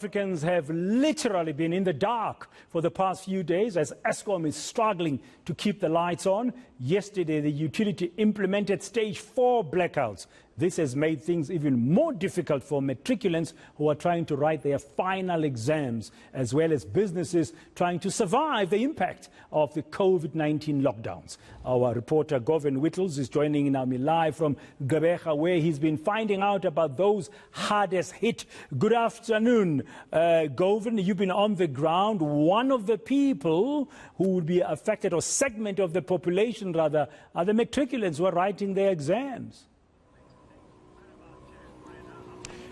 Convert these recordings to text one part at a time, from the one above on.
Africans have literally been in the dark for the past few days as Eskom is struggling to keep the lights on. Yesterday, the utility implemented stage 4 blackouts. This has made things even more difficult for matriculants who are trying to write their final exams, as well as businesses trying to survive the impact of the COVID-19 lockdowns. Our reporter Govan Whittles is joining me live from Gqeberha, where he's been finding out about those hardest hit. Good afternoon, Govan. You've been on the ground. One of the people who would be affected, or segment of the population rather, are the matriculants who are writing their exams.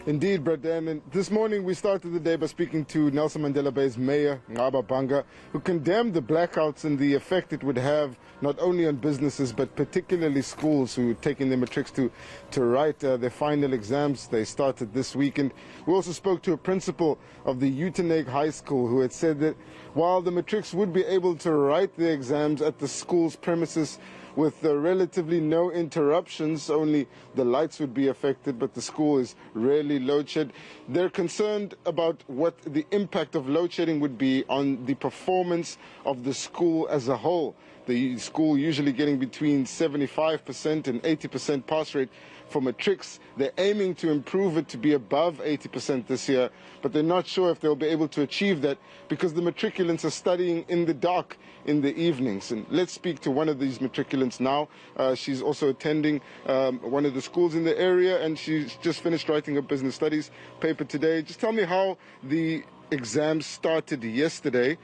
Indeed, Bradan. And this morning we started the day by speaking to Nelson Mandela Bay's Mayor, Ngaba Banga, who condemned the blackouts and the effect it would have not only on businesses but particularly schools who are taking their matrics to write their final exams. They started this week. And we also spoke to a principal of the Uitenhage High School who had said that while the matrics would be able to write their exams at the school's premises with relatively no interruptions, only the lights would be affected, but the school is rarely load shed. They're concerned about what the impact of load shedding would be on the performance of the school as a whole. The school usually getting between 75% and 80% pass rate for matrics. They're aiming to improve it to be above 80% this year, but they're not sure if they'll be able to achieve that because the matriculants are studying in the dark in the evenings. And let's speak to one of these matriculants now. She's also attending one of the schools in the area, and she's just finished writing her business studies paper today. Just tell me how the exams started yesterday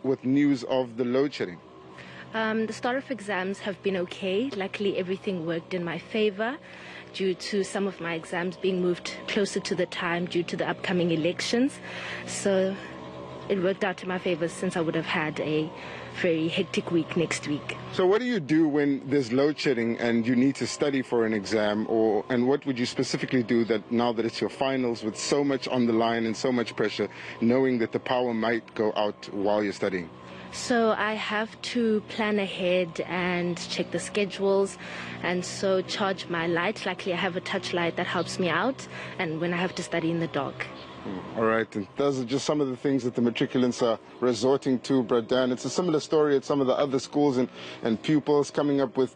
with news of the load shedding. The start of exams have been okay. Luckily, everything worked in my favor due to some of my exams being moved closer to the time due to the upcoming elections. So it worked out in my favor since I would have had a very hectic week next week. So what do you do when there's load shedding and you need to study for an exam, and what would you specifically do that now that it's your finals with so much on the line and so much pressure, knowing that the power might go out while you're studying? So I have to plan ahead and check the schedules, and so charge my light. Luckily, I have a touch light that helps me out, and when I have to study in the dark. All right, and those are just some of the things that the matriculants are resorting to, Bradan. It's a similar story at some of the other schools, and pupils coming up with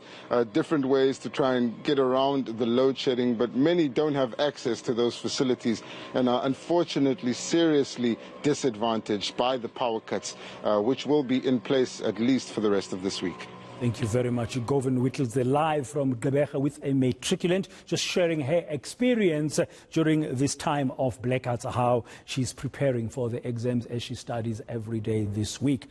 different ways to try and get around the load shedding, but many don't have access to those facilities and are unfortunately seriously disadvantaged by the power cuts, which will be in place at least for the rest of this week. Thank you very much. Govan Whittles, live from Gqeberha with a matriculant, just sharing her experience during this time of blackouts, how she's preparing for the exams as she studies every day this week.